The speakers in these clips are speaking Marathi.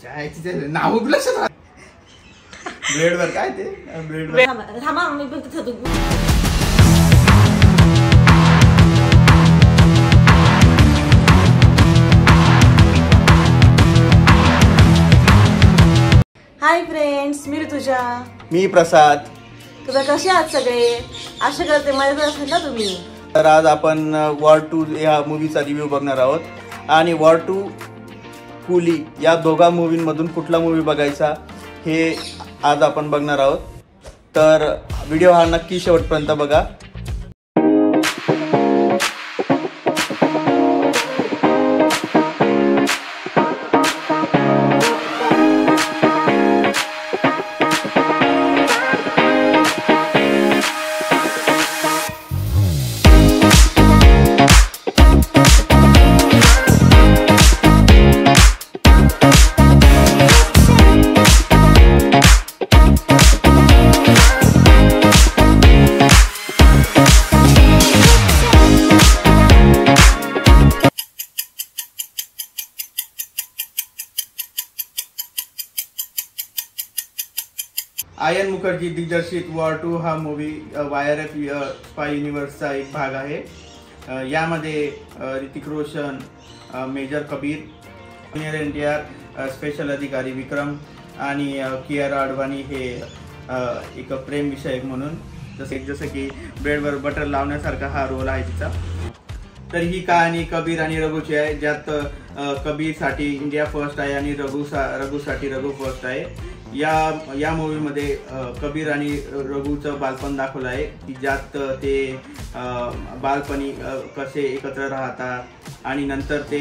नाव लक्षात ब्लेडवर काय ते ब्लेडवर थांबा मी पण तिथं हाय फ्रेंड्स, मी ऋतुजा. मी प्रसाद. तुम्ही कसे आहात सगळे? आशा करते मजेत असाल ना तुम्ही. तर आज आपण वॉर 2 या मूवीचा रिव्ह्यू बघणार आहोत आणि वॉर 2 कुली या दोघा मूवींमधून कुठला मूवी बघायचा हे आज आपण बघणार आहोत. तर व्हिडिओ हा नक्की शेवटपर्यंत बघा. आयन मुखर्जी दिग्दर्शित वॉर 2 हा मूवी वायरएफ स्पाय युनिवर्सचा एक भाग आहे. यामध्ये Hrithik Roshan, major Kabir, junior NTR, special अधिकारी विक्रम आणि कियारा अडवाणी हे एक प्रेम विषयक म्हणून जसं की ब्रेडवर बटर लावण्यासारखा हा रोल आहे तिचा. तर ही कहाणी कबीर आणि रघुची आहे, ज्यात कबीरसाठी इंडिया फर्स्ट आहे आणि रघुसाठी रघु फर्स्ट आहे. या मूवीमध्ये कबीर आणि रघुचं बालपण दाखवलं आहे की ज्यात ते बालपणी कसे एकत्र राहतात आणि नंतर ते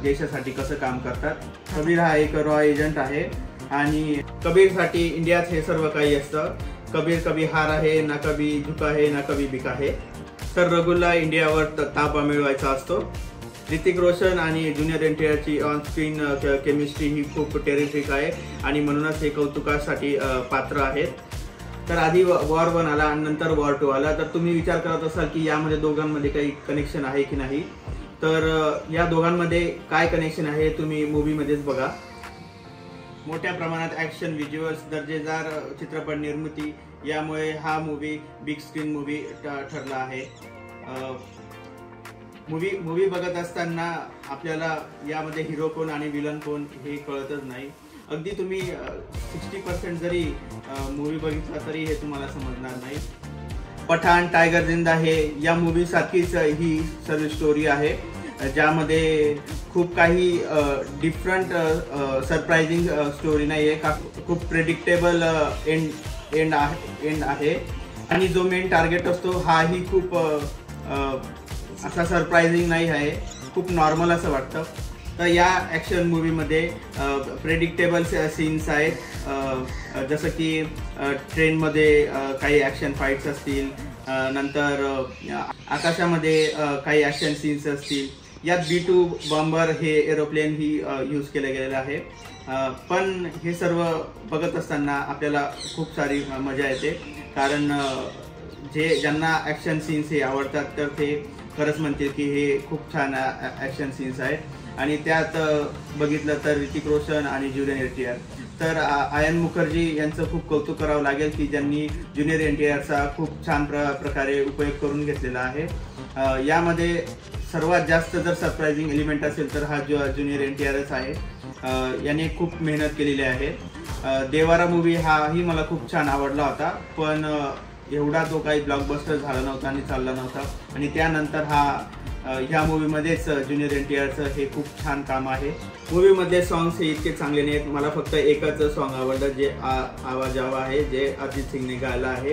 देशासाठी कसं काम करतात. कबीर हा एक रॉ एजंट आहे आणि कबीरसाठी इंडियाच हे सर्व काही असतं. कबीर कभी हार आहे ना, कभी झुका आहे ना, कभी बिका आहे. तर रघुला इंडियावर ताबा मिळवायचा असतो. ऋतिक रोशन आणि ज्युनियर एनटीआरची ऑन स्क्रीन केमिस्ट्री ही खूप टेरिफिक आहे आणि म्हणूनच हे कौतुकासाठी पात्र आहेत. तर आधी वॉर 1 आला आणि नंतर वॉर 2 आला. तर तुम्ही विचार करत असाल की यामध्ये दोघांमध्ये काही कनेक्शन आहे की नाही. तर या दोघांमध्ये काय कनेक्शन आहे तुम्ही मूवीमध्येच बघा. मोठ्या प्रमाणात ॲक्शन, व्हिज्युअल्स, दर्जेदार चित्रपट निर्मिती यामुळे हा मूवी बिग स्क्रीन मूवी ठरला आहे. मूवी बघत असताना आपल्याला यामध्ये हिरो कोण आणि विलन कोण हे कळतच नाही. अगदी तुम्ही 60% जरी मूवी बघितला तरी हे तुम्हाला समजणार नाही. पठाण, टायगर जिंदा हे या मूवी सारखीच ही सर्व स्टोरी आहे, ज्यामध्ये खूप काही डिफरंट सरप्राइजिंग स्टोरी नाही आहे. खूप प्रेडिक्टेबल एंड आहे आणि जो मेन टार्गेट असतो हाही खूप असा सरप्राइजिंग नाही आहे, खूप नॉर्मल असं वाटतं. तर या ॲक्शन मूवीमध्ये प्रेडिक्टेबल सीन्स आहेत, जसं की ट्रेनमध्ये काही ॲक्शन फाईट्स असतील, नंतर आकाशामध्ये काही ॲक्शन सीन्स असतील. यात B-2 बॉम्बर हे एरोप्लेन ही यूज केलं गेलेलं आहे. पण हे सर्व बघत असताना आपल्याला खूप सारी मजा येते, कारण ज्यांना ॲक्शन सीन्स हे आवडतात तर ते खरंच म्हणतील की हे खूप छान ॲक्शन सीन्स आहेत. आणि त्यात बघितलं तर ऋतिक रोशन आणि ज्युनियर एनटीआर, तर आयन मुखर्जी यांचं खूप कौतुक करावं लागेल की ज्यांनी ज्युनियर एनटीआरचा खूप छान प्रकारे उपयोग करून घेतलेला आहे. यामध्ये सर्वात जास्त जर सरप्राइजिंग एलिमेंट असेल तर हा ज्युनियर एनटीआरच आहे. याने खूप मेहनत केलेली आहे. देवारा मूवी हाही मला खूप छान आवडला होता, पण एवढा तो काही ब्लॉकबस्टर झाला नव्हता आणि चालला नव्हता. आणि त्यानंतर ह्या मूवीमध्येच ज्युनियर एनटीआरचं हे खूप छान काम आहे. मूवीमधले सॉंग्स हे इतके चांगले नाहीत. मला फक्त एकच सॉन्ग आवडलं, जे आवाज आवा आहे, जे अरिजित सिंगने गायला आहे.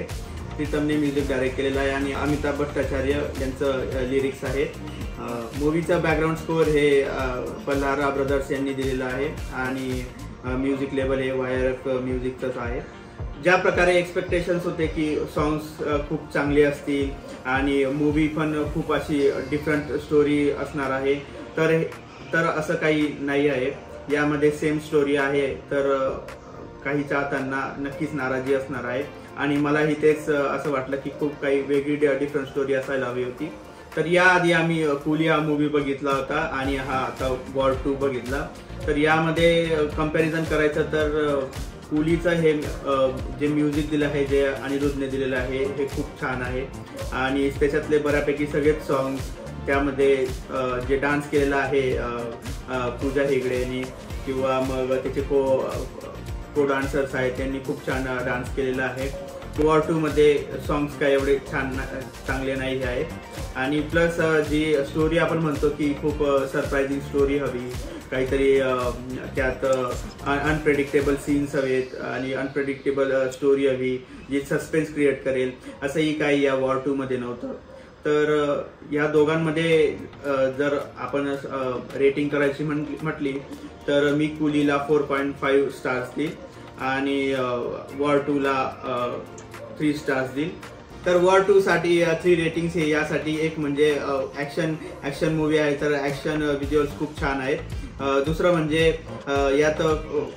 प्रीतमने म्युझिक डायरेक्ट केलेलं आहे आणि अमिताभ भट्टाचार्य यांचं लिरिक्स आहे. मूवीचा बॅकग्राऊंड स्कोअर हे पल्हारा ब्रदर्स यांनी दिलेलं आहे आणि म्युझिक लेबल हे वायरएफ म्युझिकचंच आहे. ज्या प्रकारे एक्सपेक्टेशन्स होते की सॉंग्स खूप चांगले असतील आणि मूवी पण खूप अशी डिफरंट स्टोरी असणार आहे, तर असं काही नाही आहे. यामध्ये सेम स्टोरी आहे, तर काही चाहत्यांना नक्कीच नाराजी असणार आहे आणि मलाही तेच असं वाटलं की खूप काही वेगळी डिफरंट स्टोरी असायला हवी होती. तर याआधी आम्ही कुली हा मूवी बघितला होता आणि हा आता वॉर 2 बघितला. तर यामध्ये कंपॅरिझन करायचं तर कुलीचं हे जे म्युझिक दिलं आहे, जे अनिरुद्धने दिलेलं आहे, हे खूप छान आहे. आणि त्याच्यातले बऱ्यापैकी सगळेच सॉंग्स, त्यामध्ये जे डान्स केलेला आहे पूजा हेगडेनी किंवा मग त्याचे को डान्सर्स आहेत, त्यांनी खूप छान डान्स केलेला आहे. वॉर 2 मध्ये सॉंग्स काय एवढे चांगले नाही आहे. आणि प्लस जी स्टोरी आपण म्हणतो की खूप सरप्रायझिंग स्टोरी हवी, काहीतरी त्यात अनप्रेडिक्टेबल सीन्स हवेत आणि अनप्रेडिक्टेबल स्टोरी हवी जी सस्पेन्स क्रिएट करेल, असंही काही या वॉर 2 मध्ये नव्हतं. तर या दोघांमध्ये जर आपण रेटिंग करायची म्हटली तर मी कुलीला 4.5 स्टार्स देईल आणि वॉर 2 ला 3 स्टार्स देईल. तर वॉर 2 साठी 3 रेटिंग्स हे यासाठी, एक म्हणजे ॲक्शन मूवी आहे, तर ॲक्शन व्हिज्युअल्स खूप छान आहेत. दुसरं म्हणजे यात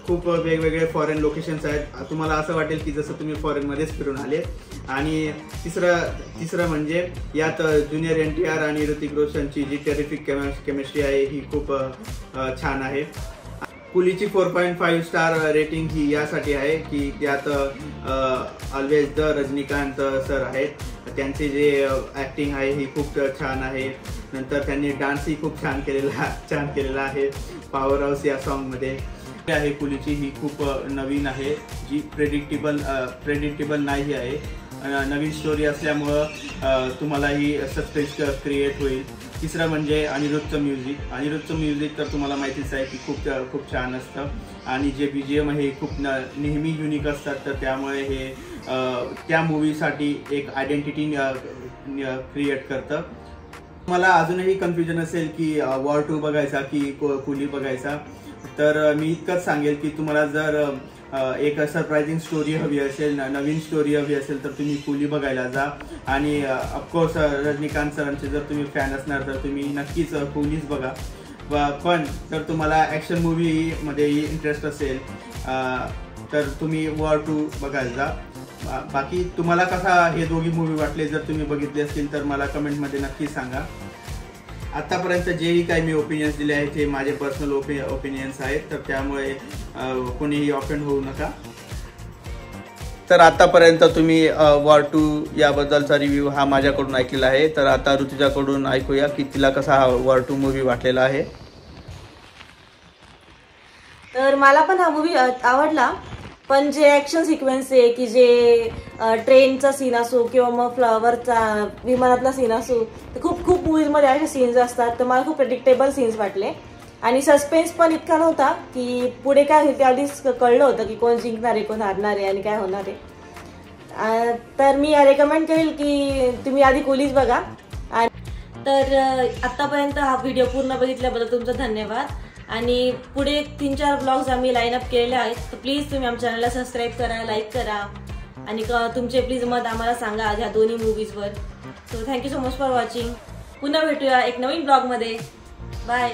खूप वेगवेगळे फॉरेन लोकेशन्स आहेत, तुम्हाला असं वाटेल की जसं तुम्ही फॉरेनमध्येच फिरून आले. आणि तिसरं म्हणजे यात ज्युनियर NTR आणि ऋतिक रोशनची जी टेरिफिक केमिस्ट्री आहे ही खूप छान आहे. कुलीची 4.5 स्टार रेटिंग ही यासाठी आहे की त्यात ऑलवेज द रजनीकांत सर आहेत, त्यांचे जे ॲक्टिंग आहे ही खूप छान आहे. नंतर त्यांनी डान्सही खूप छान केलेला आहे पॉवर हाऊस या सॉन्गमध्ये आहे. कुलीची ही खूप नवीन आहे, जी प्रेडिक्टेबल नाही आहे. नवीन स्टोरी असल्यामुळं तुम्हाला ही सस्पेन्स क्रिएट होईल. तिसरं म्हणजे अनिरुद्धचं म्युझिक तर तुम्हाला माहितीच आहे की खूप छान असतं आणि जे BGM आहे खूप नेहमी युनिक असतात. तर त्यामुळे हे त्या मूवीसाठी एक आयडेंटिटी क्रिएट करतं. मला अजूनही कन्फ्युजन असेल की वॉर 2 बघायचा की कुली बघायचा, तर मी इतकंच सांगेल की तुम्हाला जर एक सरप्रायझिंग स्टोरी हवी असेल, नवीन स्टोरी हवी असेल, तर तुम्ही कुली बघायला जा. आणि ऑफकोर्स रजनीकांत सरांचे जर तुम्ही फॅन असणार तर तुम्ही नक्कीच कुलीच बघा. पण जर तुम्हाला ॲक्शन मूवीमध्येही इंटरेस्ट असेल तर तुम्ही वॉर 2 बघायला जा. बाकी तुम्हाला कसा हे दोघी मूवी वाटले, जर तुम्ही बघितले असतील तर मला कमेंटमध्ये नक्की सांगा. आतापर्यंत जेही काही मी ओपिनियन्स दिले आहेत ते माझे पर्सनल ओपिनियन्स आहेत, तर त्यामुळे कोणीही ऑफेंड होऊ नका. तर आतापर्यंत तुम्ही वॉर 2 याबद्दलचा रिव्ह्यू हा माझ्याकडून ऐकलेला आहे. तर आता ऋतुजाकडून ऐकूया की तिला कसा हा वॉर 2 मूवी वाटलेला आहे. तर मला पण हा मूवी आवडला, पण जे ॲक्शन सिक्वेन्स आहे की जे ट्रेनचा सीन असो किंवा मग फ्लावरचा विमानातला सीन असो, तर खूप मूवीजमध्ये असे सीन्स असतात, तर मला खूप प्रेडिक्टेबल सीन्स वाटले. आणि सस्पेन्स पण इतका नव्हता की पुढे काय होईल ते आधीच कळलं होतं की कोण जिंकणार आहे, कोण हारणार आहे आणि काय होणार आहे. तर मी रेकमेंड करेल की तुम्ही आधी कुलीच बघा. तर आत्तापर्यंत हा व्हिडिओ पूर्ण बघितल्याबद्दल तुमचा धन्यवाद. आणि पुढे 3-4 ब्लॉग्स आम्ही लाईनअप केलेले आहेत, तर प्लीज तुम्ही आमच्या चॅनलला सबस्क्राईब करा, लाईक करा आणि तुमचे प्लीज मत आम्हाला सांगा ह्या दोन्ही मूवीजवर. So thank you so much for watching. पुन्हा भेटूया एक नवीन ब्लॉगमध्ये. बाय.